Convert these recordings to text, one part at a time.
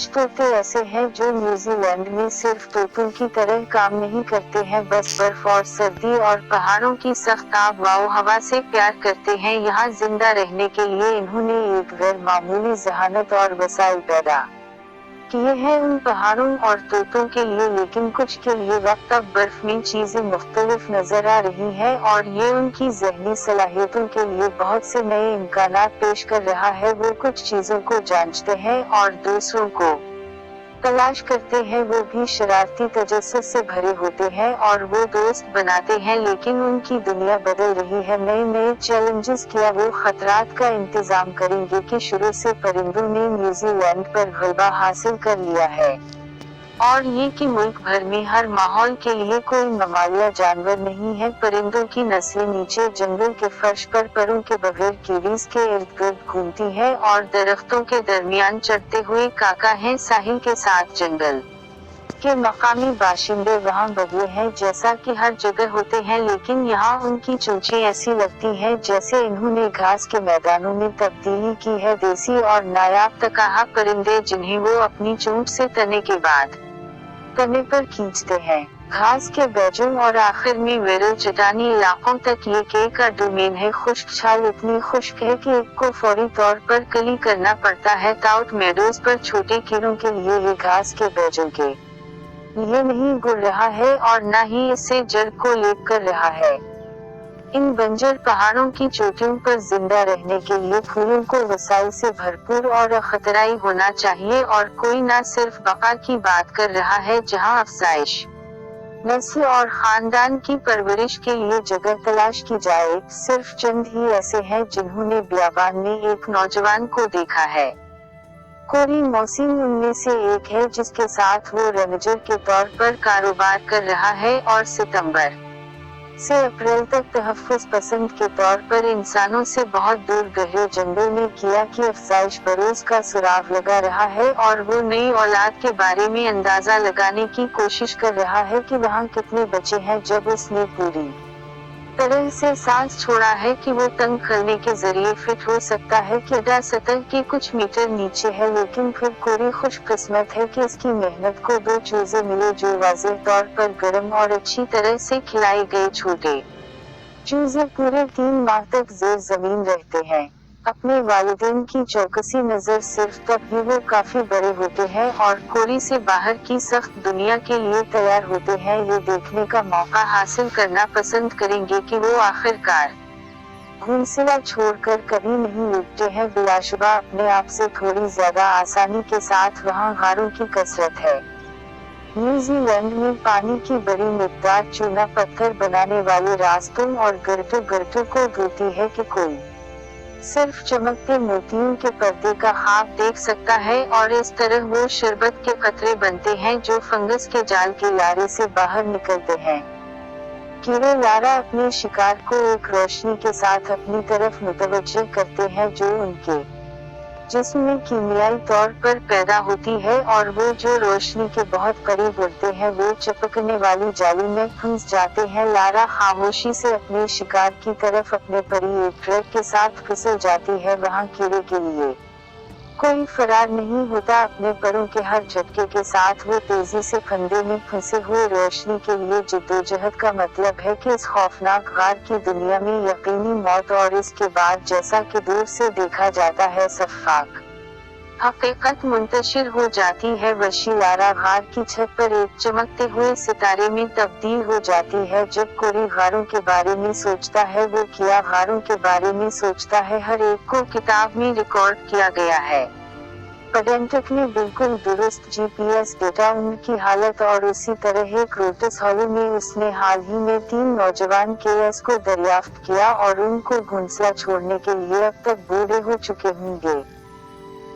कुछ तोते ऐसे हैं जो न्यूजीलैंड में सिर्फ तोतों की तरह काम नहीं करते हैं, बस बर्फ और सर्दी और पहाड़ों की सख्त आब व हवा से प्यार करते हैं। यहाँ जिंदा रहने के लिए इन्होंने एक गैर मामूली जहानत और वसाइल पैदा किए हैं उन पहाड़ों और तोतों के लिए, लेकिन कुछ के लिए वक्त अब बर्फ में चीजें मुख्तलिफ नजर आ रही है और ये उनकी ज़हनी सलाहियतों के लिए बहुत से नए इम्कानात पेश कर रहा है। वो कुछ चीजों को जांचते हैं और दूसरों को तलाश करते हैं। वो भी शरारती तजस्सुस से भरे होते हैं और वो दोस्त बनाते हैं, लेकिन उनकी दुनिया बदल रही है। नए नए चैलेंजेस, क्या वो खतरात का इंतजाम करेंगे कि शुरू से परिंदों ने न्यूजीलैंड पर गलबा हासिल कर लिया है, और ये कि मुल्क भर में हर माहौल के लिए कोई ममालिया जानवर नहीं है। परिंदों की नस्लें नीचे जंगल के फर्श पर परों के बगैर कीड़ीज के इर्द गिर्द घूमती है और दरख्तों के दरमियान चढ़ते हुए काका हैं। साहिल के साथ जंगल के मकामी बाशिंदे वहाँ बगुए हैं जैसा कि हर जगह होते हैं, लेकिन यहाँ उनकी चोंचें ऐसी लगती हैं जैसे इन्होंने घास के मैदानों में तब्दीली की है। देसी और नायाब तकाहा परिंदे जिन्हें वो अपनी चोंच से तने के बाद तने पर खींचते हैं, घास के बैजों और आखिर में विरल चट्टानी इलाकों तक ये के का डोमेन है। खुश्क छाल इतनी खुश्क है कि एक को फौरी तौर पर कली करना पड़ता है। टाउट मेडोज पर छोटे कीड़ों के लिए ये घास के बैजों के लिए नहीं गुड़ रहा है और न ही इससे जड़ को लेप कर रहा है। इन बंजर पहाड़ों की चोटियों पर जिंदा रहने के लिए फूलों को वसाइल से भरपूर और खतराई होना चाहिए, और कोई न सिर्फ बका की बात कर रहा है जहां अफजाइश, नस्ल और खानदान की परवरिश के लिए जगह तलाश की जाए। सिर्फ चंद ही ऐसे हैं जिन्होंने बियाबान में एक नौजवान को देखा है। कोरी मौसीम उनमें से एक है जिसके साथ वो रेंजर के तौर पर कारोबार कर रहा है और सितंबर से अप्रैल तक तहफ्फुज़ पसंद के तौर पर इंसानों से बहुत दूर गहरे जंगल में किया की अफजाइश बरोज का सुराग लगा रहा है, और वो नई औलाद के बारे में अंदाजा लगाने की कोशिश कर रहा है कि वहाँ कितने बचे हैं। जब उसने पूरी तरह से सांस छोड़ा है कि वो तंग करने के जरिए फिट हो सकता है कि अदा सतह के कुछ मीटर नीचे है, लेकिन फिर कोरी खुशकिस्मत है कि इसकी मेहनत को दो चूजे मिले जो वाज़ेह तौर पर गर्म और अच्छी तरह से खिलाए गए छोटे चूजे पूरे 3 माह तक जेर जमीन रहते हैं। अपने वालिदैन की चौकसी नजर सिर्फ तब ही वो काफी बड़े होते हैं और कोरी से बाहर की सख्त दुनिया के लिए तैयार होते हैं। ये देखने का मौका हासिल करना पसंद करेंगे कि वो आखिरकार घोंसला छोड़कर कभी नहीं लुटते हैं। बिलाशुबा अपने आप से थोड़ी ज्यादा आसानी के साथ वहाँ गारों की कसरत है। न्यूजीलैंड में पानी की बड़ी मिकदार चूना पत्थर बनाने वाले रास्तों और गर्तों को धोती है कि कोई सिर्फ चमकते मोतियों के पर्दे का ख्वाब देख सकता है, और इस तरह वो शरबत के कतरे बनते हैं जो फंगस के जाल के लारे से बाहर निकलते हैं। कीड़े लारा अपने शिकार को एक रोशनी के साथ अपनी तरफ मुतवज्जह करते हैं जो उनके जिस्म में कीमियाई तौर पर पैदा होती है, और वो जो रोशनी के बहुत करीब उड़ते हैं वो चपकने वाली जाली में फंस जाते हैं। लारा खामोशी से अपने शिकार की तरफ अपने परी एक ट्रैक के साथ फिसल जाती है। वहाँ कीड़े के लिए कोई फरार नहीं होता। अपने परों के हर झटके के साथ वो तेजी से फंदे में फंसे हुए रोशनी के लिए जिद्दोजहद का मतलब है कि इस खौफनाक गार की दुनिया में यकीनी मौत, और इसके बाद जैसा कि दूर से देखा जाता है शफाक हकीकत मुंतशिर हो जाती है। वशी लारा गार की छत पर एक चमकते हुए सितारे में तब्दील हो जाती है। जब कोरी गारों के बारे में सोचता है वो किया गारों के बारे में सोचता है। हर एक को किताब में रिकॉर्ड किया गया है। पेडेंटिक ने बिल्कुल दुरुस्त जीपीएस डेटा उनकी हालत, और उसी तरह एक रोटस हॉलो में उसने हाल ही में 3 नौजवान केएस को दरियाफ्त किया और उनको घोंसला छोड़ने के लिए अब तक बूढ़े हो चुके होंगे।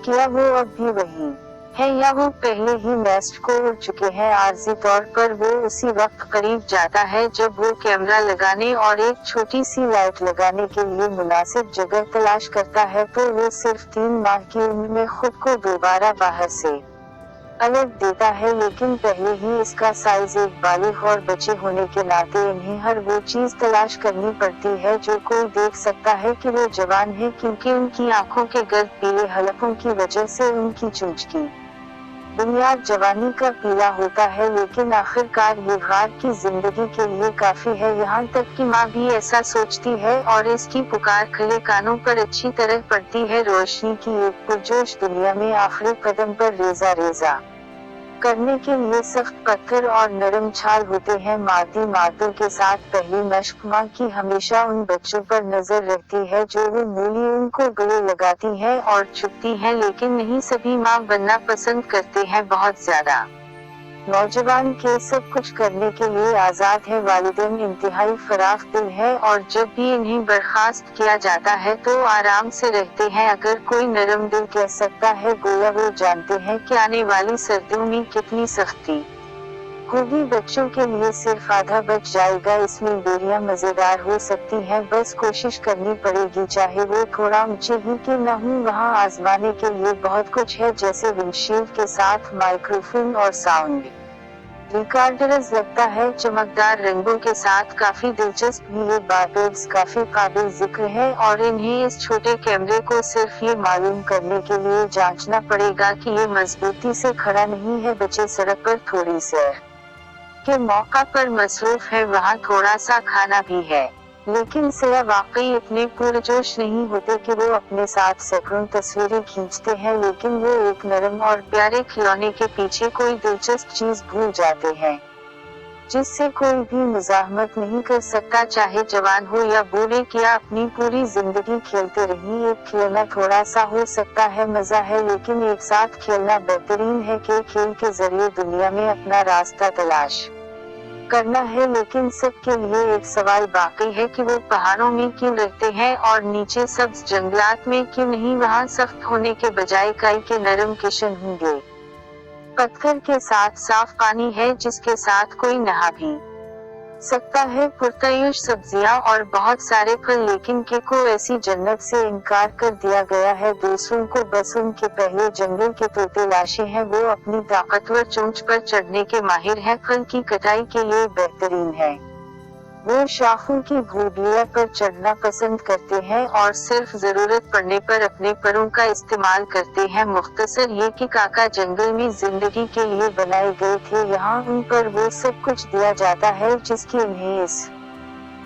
क्या वो अब भी वही है या वो पहले ही नेस्ट को उड़ चुके हैं? आर्जी तौर पर वो उसी वक्त करीब जाता है जब वो कैमरा लगाने और एक छोटी सी लाइट लगाने के लिए मुनासिब जगह तलाश करता है, तो वो सिर्फ 3 माह की उम्र में खुद को दोबारा बाहर से अलग देता है। लेकिन पहले ही इसका साइज एक बालिग और बच्चे होने के नाते इन्हें हर वो चीज तलाश करनी पड़ती है जो कोई देख सकता है कि वो जवान है, क्योंकि उनकी आंखों के गर्द पीले हलकों की वजह से उनकी चोंच की बुनियाद जवानी का पीला होता है, लेकिन आखिरकार ये गार की जिंदगी के लिए काफी है। यहाँ तक कि माँ भी ऐसा सोचती है और इसकी पुकार खुले कानों पर अच्छी तरह पड़ती है। रोशनी की एक पुरजोश दुनिया में आखिरी कदम पर रेजा रेजा करने के लिए सख्त पत्थर और नरम छाल होते हैं। मादी मादों के साथ पहली मशक माँ की हमेशा उन बच्चों पर नजर रहती है जो वो मूली उनको गले लगाती है और छुपती है, लेकिन नहीं सभी माँ बनना पसंद करते हैं। बहुत ज्यादा नौजवान के सब कुछ करने के लिए आजाद है, वालिदैन इंतहाई फराख दिल है और जब भी इन्हें बर्खास्त किया जाता है तो आराम से रहते हैं। अगर कोई नरम दिल कह सकता है, गोया वो जानते हैं कि आने वाली सर्दियों में कितनी सख्ती होगी। बच्चों के लिए सिर्फ आधा बच जाएगा, इसमें देरियां मजेदार हो सकती हैं, बस कोशिश करनी पड़ेगी। चाहे वो थोड़ा ऊंचे ही क्यों न हो, वहाँ आजमाने के लिए बहुत कुछ है, जैसे विंडशील्ड के साथ माइक्रोफोन और साउंड रिकॉर्डर्स। लगता है चमकदार रंगों के साथ काफी दिलचस्प भी। ये बारबेड्स काफी काबिल जिक्र है और इन्हें इस छोटे कैमरे को सिर्फ ये मालूम करने के लिए जांचना पड़ेगा कि ये मजबूती से खड़ा नहीं है। बच्चे सड़क पर थोड़ी सैर के मौका पर मसरूफ है, वहाँ थोड़ा सा खाना भी है, लेकिन सिया वाकई इतने पुरजोश नहीं होते कि वो अपने साथ सैकड़ों तस्वीरें खींचते हैं, लेकिन वो एक नरम और प्यारे खिलौने के पीछे कोई दिलचस्प चीज भूल जाते हैं जिससे कोई भी मुजाहमत नहीं कर सकता, चाहे जवान हो या बूढ़े। किया अपनी पूरी जिंदगी खेलते रही। एक खिलौना थोड़ा सा हो सकता है मजा है, लेकिन एक साथ खेलना बेहतरीन है कि खेल के जरिए दुनिया में अपना रास्ता तलाश करना है। लेकिन सबके लिए एक सवाल बाकी है कि वो पहाड़ों में क्यों रहते हैं और नीचे सब्ज जंगलात में क्यों नहीं। वहाँ सख्त होने के बजाय काई के नरम किशन होंगे, पत्थर के साथ साफ पानी है जिसके साथ कोई नहा भी सकता है, पुरतायुश सब्जियां और बहुत सारे फल। लेकिन के को ऐसी जन्नत से इनकार कर दिया गया है। दूसरों को बस उनके पहले जंगल के तोते लाशे हैं, वो अपनी ताकतवर चोंच पर चढ़ने के माहिर हैं, फल की कटाई के लिए बेहतरीन है। वो शाखों की भूबिया पर चढ़ना पसंद करते हैं और सिर्फ जरूरत पड़ने पर अपने परों का इस्तेमाल करते हैं। मुख्तसर ये कि काका जंगल में जिंदगी के लिए बनाए गए थे, यहाँ उन पर वो सब कुछ दिया जाता है जिसकी उन्हें इस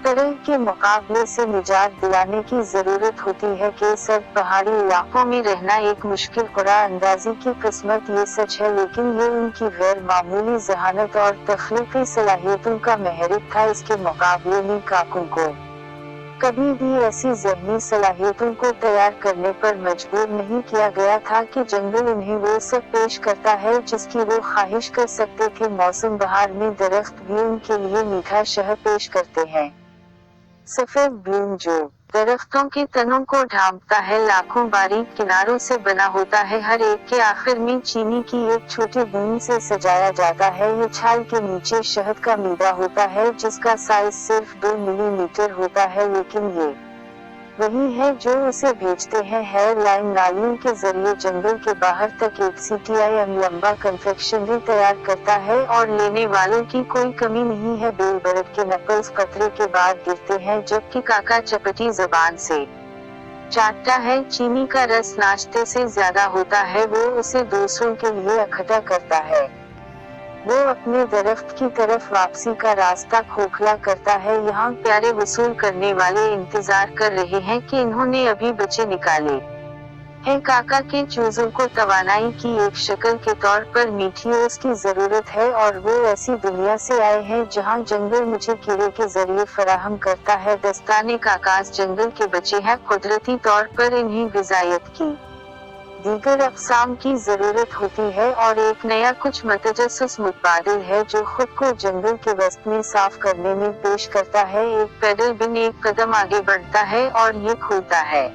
तरह के मुकाबले से निजात दिलाने की जरूरत होती है। कि सब पहाड़ी इलाकों में रहना एक मुश्किल खुदा अंदाजी की किस्मत, ये सच है, लेकिन ये उनकी गैर मामूली जहानत और तख्लीकी सलाहियतों का महरिक था। इसके मुकाबले में काकों को कभी भी ऐसी ज़हनी सलाहियतों को तैयार करने पर मजबूर नहीं किया गया था कि जंगल उन्हें वो सब पेश करता है जिसकी वो ख्वाहिश कर सकते थे। मौसम बहार में दरख्त भी उनके लिए मीठा शहद पेश करते हैं। सफेद ब्लूम जो दरख्तों के तनों को ढांपता है, लाखों बारीक किनारों से बना होता है, हर एक के आखिर में चीनी की एक छोटी बूंद से सजाया जाता है। ये छाल के नीचे शहद का मीदा होता है जिसका साइज सिर्फ 2 मिलीमीटर होता है, लेकिन ये वही है जो उसे भेजते हैं हेयर लाइन नालियों के जरिए जंगल के बाहर तक। एक CTIM लंबा कन्फेक्शनरी तैयार करता है और लेने वालों की कोई कमी नहीं है। बेल बर्ड के नकल्स कतरे के बाद गिरते हैं, जबकि काका चपटी जबान से चाटता है। चीनी का रस नाश्ते से ज्यादा होता है, वो उसे दूसरों के लिए इकट्ठा करता है। वो अपने दरख्त की तरफ वापसी का रास्ता खोखला करता है। यहाँ प्यारे वसूल करने वाले इंतजार कर रहे हैं कि इन्होंने अभी बच्चे निकाले हैं। काका के चूजों को तवानाई की एक शक्ल के तौर पर मीठी ओस की जरूरत है और वो ऐसी दुनिया से आए हैं जहाँ जंगल मुझे कीड़े के जरिए फराहम करता है। दस्ताने काकास जंगल के बच्चे हैं, कुदरती तौर पर इन्हें ग़िज़ायत की दीगर अक़साम की जरूरत होती है और एक नया कुछ मतजस्सुस मुतबादिल है जो खुद को जंगल के वस्त में साफ करने में पेश करता है। एक पैडल बिन एक कदम आगे बढ़ता है और ये खुलता है।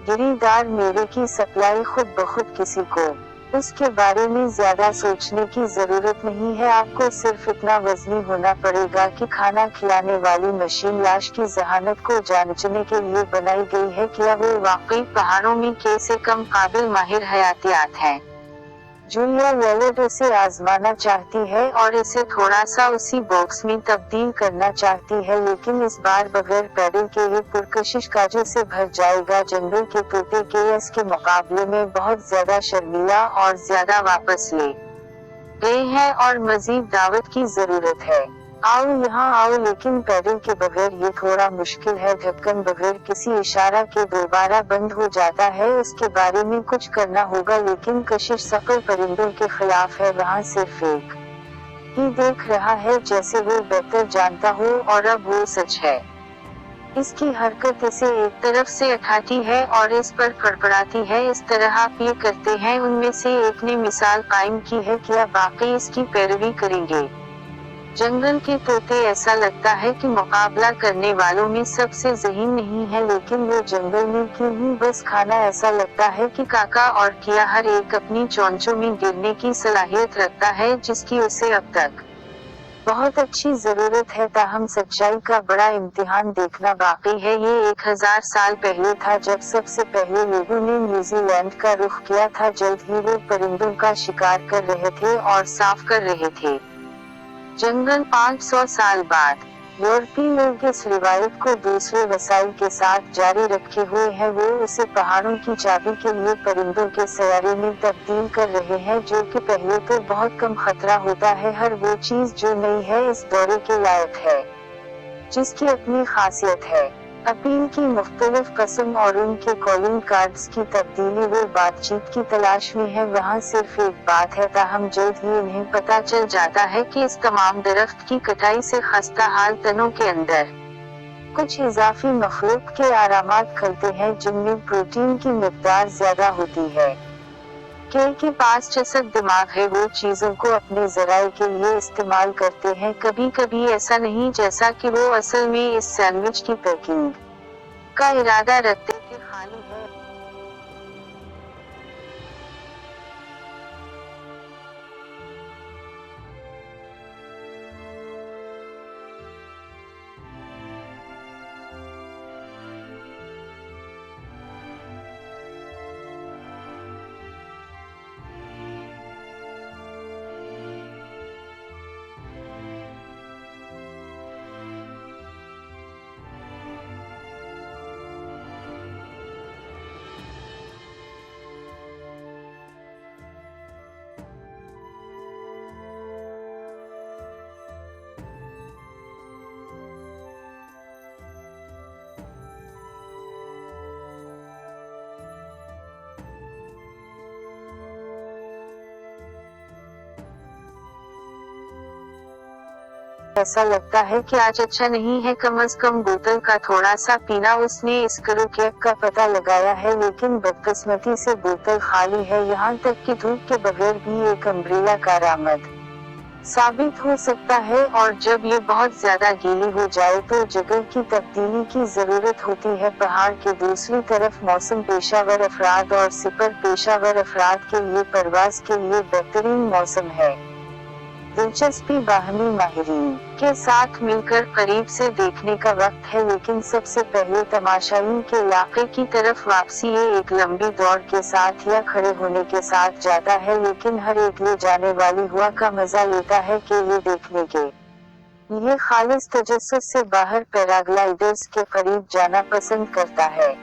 गिरीदार मेवे की सप्लाई खुद बखुद किसी को उसके बारे में ज्यादा सोचने की जरूरत नहीं है। आपको सिर्फ इतना वजनी होना पड़ेगा कि खाना खिलाने वाली मशीन लाश की जहानत को जांचने के लिए बनाई गई है। क्या वो वाकई पहाड़ों में के से कम काबिल माहिर हयातियात है जूलिया वेलर्ड उसे आजमाना चाहती है और इसे थोड़ा सा उसी बॉक्स में तब्दील करना चाहती है, लेकिन इस बार बगैर पैडल के ये पुरकशिश काजों से भर जाएगा। जंगल के तोते केएस के मुकाबले में बहुत ज्यादा शर्मीला और ज्यादा वापस ले गए हैं और मजीद दावत की जरूरत है। आओ यहाँ आओ, लेकिन पैडल के बगैर ये थोड़ा मुश्किल है। ढक्कन बगैर किसी इशारा के दोबारा बंद हो जाता है। उसके बारे में कुछ करना होगा, लेकिन कशिश सफल परिंदों के खिलाफ है। वहाँ सिर्फ एक ही देख रहा है, जैसे वो बेहतर जानता हो, और अब वो सच है। इसकी हरकत इसे एक तरफ से उठाती है और इस पर फड़फड़ाती है। इस तरह आप ये करते हैं। उनमें से एक ने मिसाल कायम की है, क्या बाकी इसकी पैरवी करेंगे? जंगल के तोते ऐसा लगता है कि मुकाबला करने वालों में सबसे ज़हीन नहीं है, लेकिन वो जंगल में क्यों ही बस खाना। ऐसा लगता है कि काका और किया हर एक अपनी चोंचों में गिरने की सलाहियत रखता है, जिसकी उसे अब तक बहुत अच्छी जरूरत है। ताहम सच्चाई का बड़ा इम्तिहान देखना बाकी है। ये 1000 साल पहले था जब सबसे पहले लोगों ने न्यूजीलैंड का रुख किया था। जल्द ही वो परिंदों का शिकार कर रहे थे और साफ कर रहे थे जंगल। 500 साल बाद यूरोपीय लोग इस रिवायत को दूसरे वसाइल के साथ जारी रखे हुए हैं। वो उसे पहाड़ों की चाबी के लिए परिंदों के सैयारे में तब्दील कर रहे हैं, जो कि पहले तो बहुत कम खतरा होता है। हर वो चीज जो नई है इस दौरे के लायक है, जिसकी अपनी खासियत है। अपील की मुख्तलिफ किस्म और उनके कॉलिंग कार्ड्स की तब्दीली। वो बातचीत की तलाश में है। वहाँ सिर्फ एक बात है, ताहम जल्द ही उन्हें पता चल जाता है कि इस तमाम दरख्त की कटाई से खस्ता हाल तनों के अंदर कुछ इजाफी मखलूक के आरामात खलते हैं, जिनमें प्रोटीन की मिकदार ज्यादा होती है। के पास चसक दिमाग है। वो चीजों को अपने जराए के लिए इस्तेमाल करते हैं। कभी कभी ऐसा नहीं जैसा कि वो असल में इस सैंडविच की पैकिंग का इरादा रखते कि खाली है। ऐसा लगता है कि आज अच्छा नहीं है, कम से कम बोतल का थोड़ा सा पीना। उसने इस कैप का पता लगाया है, लेकिन बदकिस्मती से बोतल खाली है। यहाँ तक कि धूप के बगैर भी एक अम्ब्रेला कारआमद साबित हो सकता है, और जब ये बहुत ज्यादा गीली हो जाए तो जगह की तब्दीली की जरूरत होती है। पहाड़ के दूसरी तरफ मौसम पेशावर अफराद और सिपर पेशावर अफराद के लिए परवाज के लिए बेहतरीन मौसम है। दिलचस्पी बाहमी माहिरीन के साथ मिलकर करीब से देखने का वक्त है, लेकिन सबसे पहले तमाशाईन के इलाके की तरफ वापसी। ये एक लंबी दौड़ के साथ या खड़े होने के साथ जाता है, लेकिन हर एक ले जाने वाली हुआ का मजा लेता है कि ये देखने के लिए खालिस तजस्सुस से बाहर पैराग्लाइडर्स के करीब जाना पसंद करता है,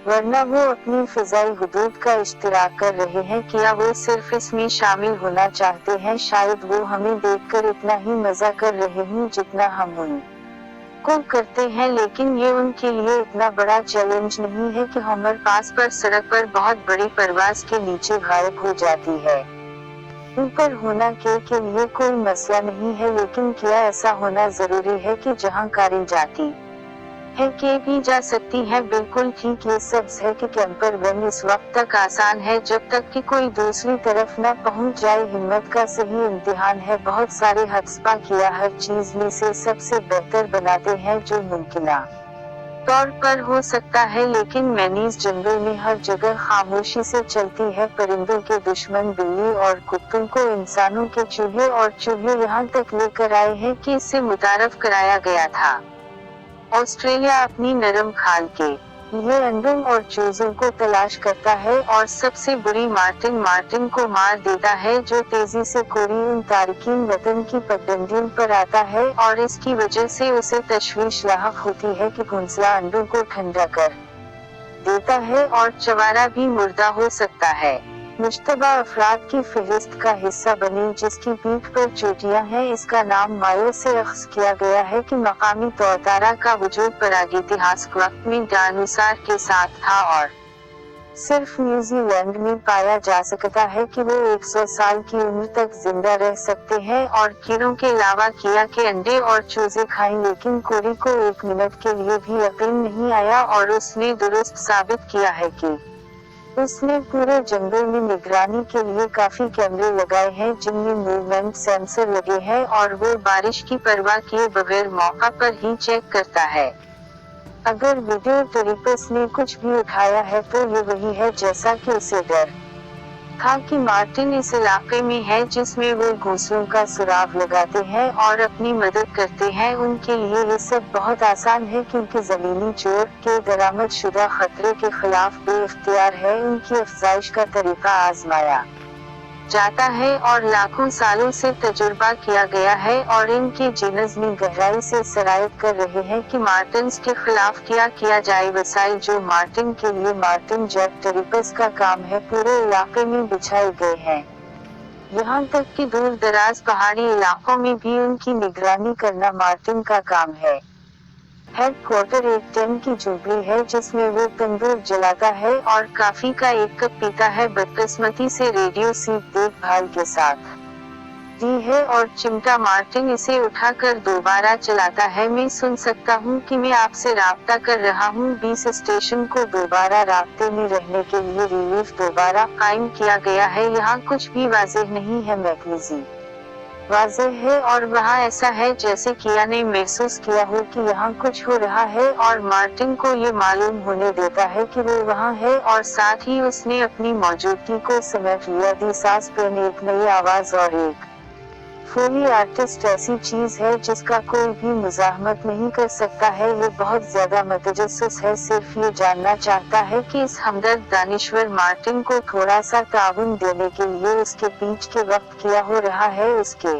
वरना वो अपनी फिजाई हुदूद का इश्तिराक कर रहे हैं। क्या वो सिर्फ इसमें शामिल होना चाहते हैं? शायद वो हमें देखकर इतना ही मजा कर रहे हों जितना हम उनको करते हैं, लेकिन ये उनके लिए इतना बड़ा चैलेंज नहीं है कि हमर पास पर सड़क पर बहुत बड़ी परवाज के नीचे गायब हो जाती है। ऊपर होना के लिए कोई मसला नहीं है, लेकिन क्या ऐसा होना जरूरी है कि जहाँ कारें जाती है के भी जा सकती है? बिल्कुल ठीक। ये सब्ज है कि कैंपर वैन इस वक्त तक आसान है जब तक कि कोई दूसरी तरफ न पहुंच जाए। हिम्मत का सही इम्तिहान है। बहुत सारे हत्सपा किया हर चीज में से सबसे बेहतर बनाते हैं जो मुमकिना तौर पर हो सकता है, लेकिन मैनीज जंगल में हर जगह खामोशी से चलती है। परिंदों के दुश्मन बिल्ली और कुत्तों को इंसानों के चूहे और चूहे यहाँ तक लेकर आए हैं कि इससे मुतारफ कराया गया था। ऑस्ट्रेलिया अपनी नरम खाल के ये अंडों और चूजों को तलाश करता है और सबसे बुरी मार्टिन को मार देता है, जो तेजी से कोरी उन तारकीन वतन की पगडंडियों पर आता है और इसकी वजह से उसे तशवीश लाहक होती है कि घोंसला अंडों को ठंडा कर देता है और चवारा भी मुर्दा हो सकता है। मुश्तबा अफराद की फहरिस्त का हिस्सा बनी जिसकी पीठ पर चोटियां हैं, इसका नाम मायो से अख्ज़ किया गया है कि मकामी तौतारा का वजूद प्रागैतिहासिक वक्त में डायनासोर के साथ था और सिर्फ न्यूजीलैंड में पाया जा सकता है कि वो 100 साल की उम्र तक जिंदा रह सकते हैं और कीड़ों के अलावा किया के अंडे और चूजे खाएं, लेकिन कोरी को 1 मिनट के लिए भी यकीन नहीं आया और उसने दुरुस्त साबित किया है कि उसने पूरे जंगल में निगरानी के लिए काफी कैमरे लगाए हैं जिनमें मूवमेंट सेंसर लगे हैं और वो बारिश की परवाह किए बगैर मौका पर ही चेक करता है। अगर वीडियो टेरिपस ने कुछ भी उठाया है तो ये वही है जैसा कि उसे डर था कि मार्टिन इस इलाके में है जिसमें वो घोंसलों का सुराग लगाते हैं और अपनी मदद करते हैं। उनके लिए ये सब बहुत आसान है क्योंकि जमीनी चोर के दरामद शुदा खतरे के खिलाफ बेइख्तियार है। उनकी अफजाइश का तरीका आजमाया जाता है और लाखों सालों से तजुर्बा किया गया है और इनके जीनस में गहराई से सरायत कर रहे हैं कि मार्टिन्स के खिलाफ क्या किया जाए। वसाइल जो मार्टिन के लिए मार्टिन जैक टेरिपस का काम है पूरे इलाके में बिछाए गए हैं, यहाँ तक कि दूर दराज पहाड़ी इलाकों में भी उनकी निगरानी करना मार्टिन का काम है। हेडक्वार्टर एक टन की झोपड़ी है जिसमें वो तंदूर जलाता है और कॉफी का एक कप पीता है। बदकिस्मती से रेडियो सीट देखभाल के साथ दी है और चिमटा मार्टिन इसे उठाकर दोबारा चलाता है। मैं सुन सकता हूँ कि मैं आपसे राब्ता कर रहा हूँ। 20 स्टेशन को दोबारा राब्ते में रहने के लिए रिलीफ दोबारा कायम किया गया है। यहाँ कुछ भी वाज़ेह नहीं है, मैकेनिज़्म वाज़ेह है और वहाँ ऐसा है जैसे किया ने महसूस किया हो कि यहाँ कुछ हो रहा है और मार्टिन को ये मालूम होने देता है कि वो वहाँ है और साथ ही उसने अपनी मौजूदगी को समेट लिया। दी सांस पेन एक नई आवाज और एक फोली आर्टिस्ट ऐसी चीज है जिसका कोई भी मुजाहमत नहीं कर सकता है। ये बहुत ज्यादा मतजस्सुस है, सिर्फ ये जानना चाहता है कि इस हमदर्द दानिश्वर मार्टिन को थोड़ा सा ताउन देने के लिए उसके बीच के वक्त क्या हो रहा है। उसके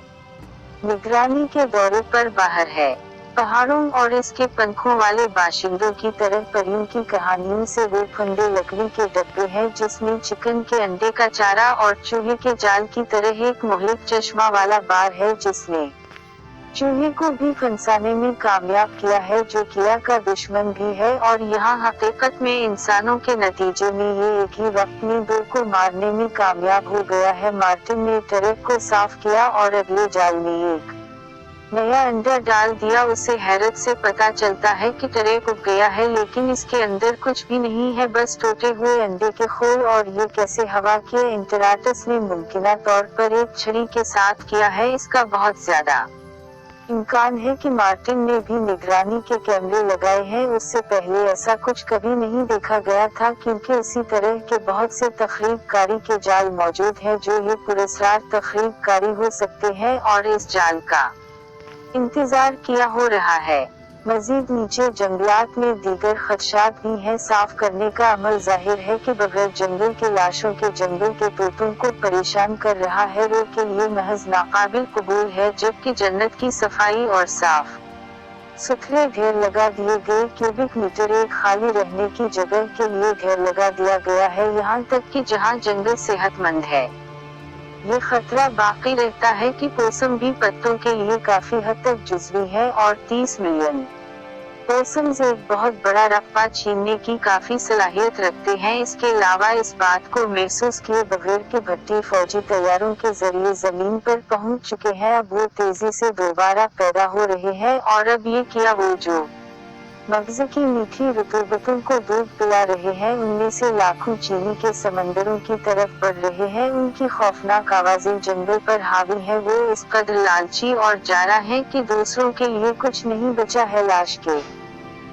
निगरानी के दौरे पर बाहर है। पहाड़ों और इसके पंखों वाले बाशिंदों की तरह परियों की कहानियों से वो फंदे लकड़ी के डब्बे हैं जिसमें चिकन के अंडे का चारा और चूहे के जाल की तरह एक मुहलिक चश्मा वाला बार है जिसने चूहे को भी फंसाने में कामयाब किया है, जो किया का दुश्मन भी है। और यहाँ हकीकत में इंसानों के नतीजे में ये एक ही वक्त में दो को मारने में कामयाब हो गया है। मार्टिन ने ट्रक को साफ किया और अगले जाल में एक नया अंडा डाल दिया। उसे हैरत से पता चलता है कि ट्रक उग गया है, लेकिन इसके अंदर कुछ भी नहीं है, बस टूटे हुए अंडे के खोल। और ये कैसे हवा के इंटराटस ने मुमकिना तौर पर एक छड़ी के साथ किया है। इसका बहुत ज्यादा इम्कान है कि मार्टिन ने भी निगरानी के कैमरे लगाए हैं। उससे पहले ऐसा कुछ कभी नहीं देखा गया था क्योंकि इसी तरह के बहुत से तखरीबकारी के जाल मौजूद हैं जो ये पुरस्कार तखरीबकारी हो सकते हैं और इस जाल का इंतजार किया हो रहा है। मजीद नीचे जंगलात में दीगर खदशात भी हैं। साफ करने का अमल जाहिर है कि बगैर जंगल के लाशों के जंगल के तोतों को परेशान कर रहा है। रो के लिए महज नाकाबिल कबूल है, जबकि जन्नत की सफाई और साफ सुथरे ढेर लगा दिए गए क्यूबिक मीटर एक खाली रहने की जगह के लिए ढेर लगा दिया गया है, यहाँ तक कि जहाँ जंगल सेहतमंद है ये खतरा बाकी रहता है कि पोसम भी पत्तों के लिए काफी हद तक जुज़वी है और 30 मिलियन पोसम्स एक बहुत बड़ा रकबा छीनने की काफी सलाहियत रखते हैं। इसके अलावा इस बात को महसूस किए बगैर कि भट्टी फौजी तैयारों के जरिए जमीन पर पहुंच चुके हैं, अब वो तेजी से दोबारा पैदा हो रहे हैं और अब ये किया वो जो मगज़ की मीठी रुतूबतों को दूध पिला रहे हैं, उनमें से लाखों चीनी के समंदरों की तरफ बढ़ रहे हैं। उनकी खौफनाक आवाज़ें जंगल पर हावी है। वो इस कदर लालची और जारा है कि दूसरों के लिए कुछ नहीं बचा है लाश के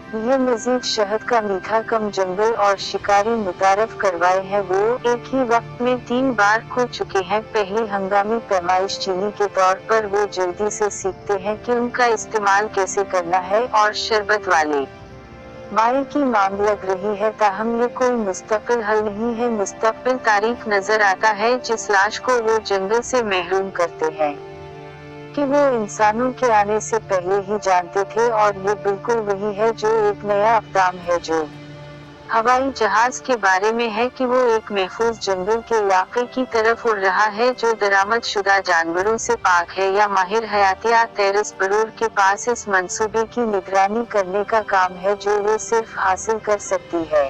ये मजीद शहद का मीठा कम जंगल और शिकारी मुतारफ करवाए हैं। वो एक ही वक्त में 3 बार खो चुके हैं। पहली हंगामी पैमाइश चीनी के तौर पर वो जल्दी से सीखते हैं कि उनका इस्तेमाल कैसे करना है और शरबत वाले माए की मांग लग रही है, ताहम ये कोई मुस्तकिल हल नहीं है। मुस्तकिल तारीख नजर आता है जिस लाश को वो जंगल से महरूम करते हैं कि वो इंसानों के आने से पहले ही जानते थे, और ये बिल्कुल वही है जो एक नया अक़दाम है जो हवाई जहाज के बारे में है कि वो एक महफूज जंगल के इलाके की तरफ उड़ रहा है जो दरामद शुदा जानवरों से पाक है, या माहिर हयातियात तेरस बरूर के पास इस मंसूबे की निगरानी करने का काम है जो वो सिर्फ हासिल कर सकती है।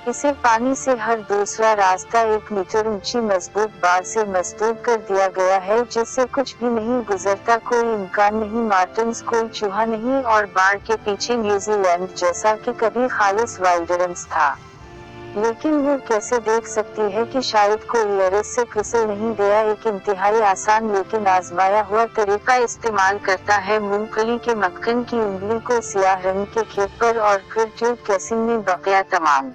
इसे पानी से हर दूसरा रास्ता 1 मीटर ऊंची मजबूत बाड़ से मसदूद कर दिया गया है जिससे कुछ भी नहीं गुजरता, कोई इम्कान नहीं, मार्टिन्स कोई चूहा नहीं, और बाड़ के पीछे न्यूजीलैंड जैसा कि कभी खालिस वाइल्डरनेस था। लेकिन वो कैसे देख सकती है कि शायद कोई अरस से फिसल नहीं गया। एक इंतहाई आसान लेकिन आजमाया हुआ तरीका इस्तेमाल करता है मूंगफली के मक्खन की उंगली को सियाह रंग के खेत पर और फिर ट्यूब कैसिंग में बकिया तमाम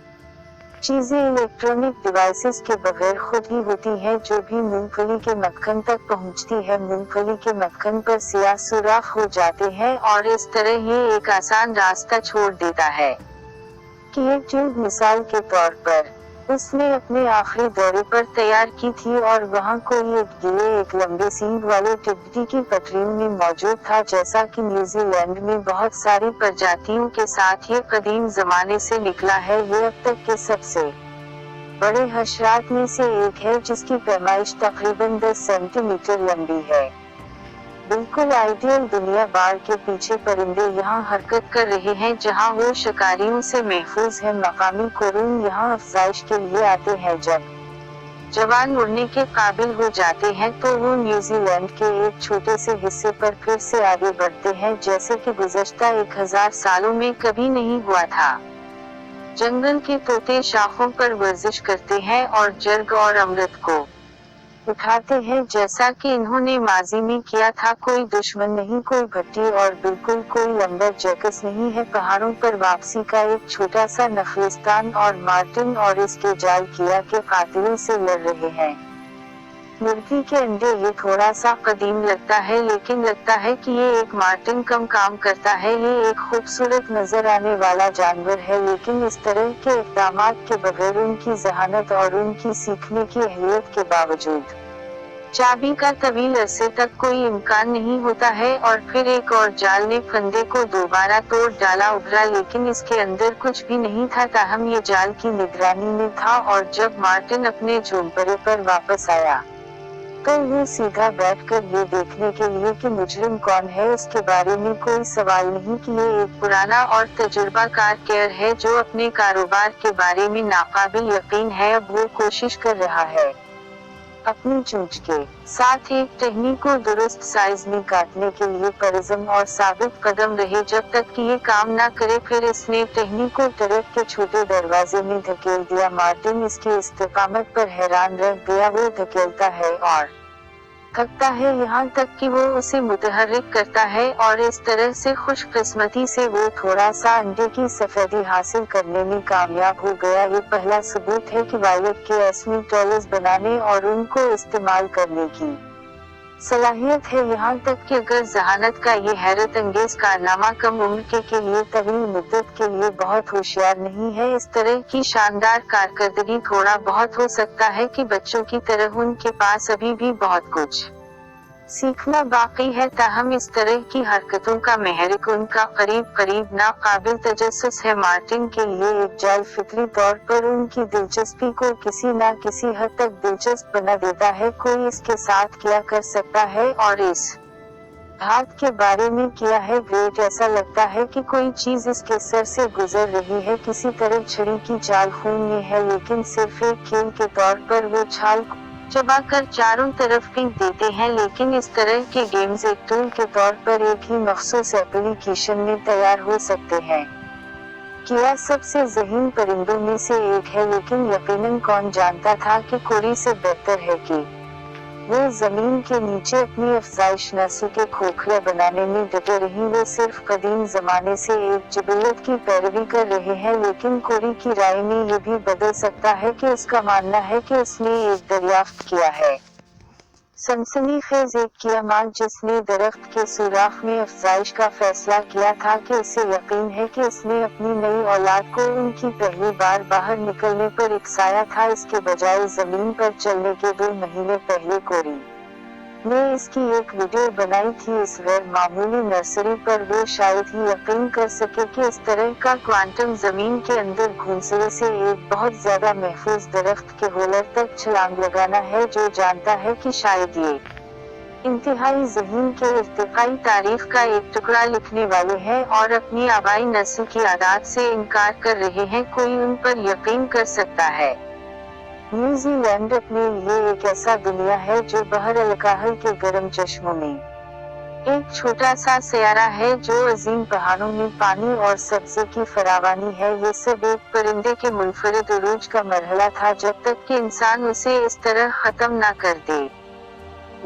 चीजें इलेक्ट्रॉनिक डिवाइसेस के बगैर खुद ही होती हैं जो भी मूंगफली के मक्खन तक पहुंचती है मूंगफली के मक्खन पर सियाह सुराख हो जाते हैं, और इस तरह ये एक आसान रास्ता छोड़ देता है कि एक ट्यूब मिसाल के तौर पर उसने अपने आखिरी दौरे पर तैयार की थी, और वहाँ कोई एक गीले एक लंबे सींग वाले टिड्डी की पटरीन में मौजूद था। जैसा कि न्यूजीलैंड में बहुत सारी प्रजातियों के साथ ये कदीम जमाने से निकला है, ये अब तक के सबसे बड़े हशरात में से एक है जिसकी पैमाइश तकरीबन 10 सेंटीमीटर लंबी है। बिल्कुल आइडियल दुनिया। बाढ़ के पीछे परिंदे यहाँ हरकत कर रहे हैं जहाँ वो शिकारियों से महफूज है। मकामी कोरून यहाँ अफजाइश के लिए आते हैं। जब जवान उड़ने के काबिल हो जाते हैं तो वो न्यूजीलैंड के एक छोटे से हिस्से पर फिर से आगे बढ़ते हैं जैसे कि गुज़श्ता 1000 सालों में कभी नहीं हुआ था। जंगल के तोते शाखों पर वर्जिश करते हैं और जर्ग और अमृत को उठाते हैं जैसा कि इन्होंने माजी में किया था। कोई दुश्मन नहीं, कोई भट्टी, और बिल्कुल कोई लंबर जैकस नहीं है। पहाड़ों पर वापसी का एक छोटा सा नखलिस्तान, और मार्टिन और इसके जाल किया के कातिलों से लड़ रहे हैं। मुर्गी के अंडे। ये थोड़ा सा कदीम लगता है लेकिन लगता है कि ये एक मार्टिन कम काम करता है। ये एक खूबसूरत नजर आने वाला जानवर है, लेकिन इस तरह के इक़दामात के बगैर, उनकी जहानत और उनकी सीखने की अहलियत के बावजूद चाबी का तवील अरसे तक कोई इम्कान नहीं होता है। और फिर एक और जाल ने फंदे को दोबारा तोड़ डाला, उभरा, लेकिन इसके अंदर कुछ भी नहीं था। ताहम ये जाल की निगरानी में था, और जब मार्टिन अपने झोंपड़े पर वापस आया तो वो सीधा बैठकर ये देखने के लिए कि मुजरिम कौन है उसके बारे में कोई सवाल नहीं कि ये एक पुराना और तजुर्बाकार कैर है जो अपने कारोबार के बारे में नाकाबिल यकीन है। अब वो कोशिश कर रहा है अपनी चोंच के साथ एक टहनी को दुरुस्त साइज में काटने के लिए परज़म और साबित कदम रहे जब तक कि ये काम ना करे। फिर इसने टहनी को टरक के छोटे दरवाजे में धकेल दिया। मार्टिन इसकी इस्तेकामत पर हैरान रह गया। वो धकेलता है और थकता है, यहाँ तक कि वो उसे मुतहर्रिक करता है, और इस तरह से खुशकिस्मती से वो थोड़ा सा अंडे की सफेदी हासिल करने में कामयाब हो गया। ये पहला सबूत है कि वायलेट के एस्मी टॉयलेट्स बनाने और उनको इस्तेमाल करने की सलाहियत है। यहाँ तक कि अगर जहानत का ये हैरत अंगेज कारनामा कम उम्र के लिए तवील मुद्दत के लिए बहुत होशियार नहीं है, इस तरह की शानदार कारकर्दगी थोड़ा बहुत हो सकता है कि बच्चों की तरह उनके पास अभी भी बहुत कुछ सीखना बाकी है। ताहम इस तरह की हरकतों का महरिक उनका करीब नाकाबिल तजस्सुस है। मार्टिन के लिए एक जाल फितरी तौर पर उनकी दिलचस्पी को किसी न किसी हद तक दिलचस्प बना देता है। कोई इसके साथ क्या कर सकता है और इस हाथ के बारे में किया है ग्रेट। ऐसा लगता है कि कोई चीज इसके सर से गुजर रही है, किसी तरह छड़ी की चाल खून में है, लेकिन सिर्फ एक खेल के तौर पर वो छाल चबाकर चारों तरफ फेंक देते हैं। लेकिन इस तरह के गेम्स एक टूल के तौर पर एक ही मखसूस एप्लीकेशन में तैयार हो सकते हैं। किया सबसे ज़हीन परिंदों में से एक है, लेकिन यकीनन कौन जानता था कि कोरी से बेहतर है कि वो जमीन के नीचे अपनी अफजाइश नस्ल के खोखले बनाने में डटे रही। वो सिर्फ कदीम जमाने से एक जिबिल्लत की पैरवी कर रहे हैं, लेकिन कोरी की राय में ये भी बदल सकता है कि उसका मानना है कि उसने एक दरियाफ्त किया है। सनसनीखेज एक क़यामत जिसने दरख्त के सुराख में अफजाइश का फैसला किया था कि उसे यकीन है कि उसने अपनी नई औलाद को उनकी पहली बार बाहर निकलने पर इकसाया था, इसके बजाय जमीन पर चलने के 2 महीने पहले कोरी ने इसकी एक वीडियो बनाई थी। इस गैर मामूली नर्सरी पर वो शायद ही यकीन कर सके कि इस तरह का क्वांटम जमीन के अंदर घुसने से एक बहुत ज्यादा महफूज दरख्त के होलर तक छलांग लगाना है, जो जानता है कि शायद ये इंतहाई ज़हीन के इर्तिकाई तारीख का एक टुकड़ा लिखने वाले हैं और अपनी आबाई नस्ल की आदात से इनकार कर रहे हैं, कोई उन पर यकीन कर सकता है। न्यूजीलैंड अपने लिए एक ऐसा दुनिया है जो बहर अलकाहल के गर्म चश्मों में एक छोटा सा सयारा है, जो अजीम पहाड़ों में पानी और सब्जी की फरावानी है। ये सब एक परिंदे के मुनफरिद उरूज का मरहला था, जब तक कि इंसान उसे इस तरह खत्म ना कर दे।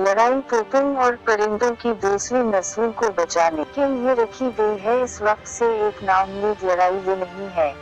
लड़ाई तोतों और परिंदों की दूसरी नस्लों को बचाने के लिए रखी गई है। इस वक्त से एक नाउम्मीद लड़ाई ये नहीं है।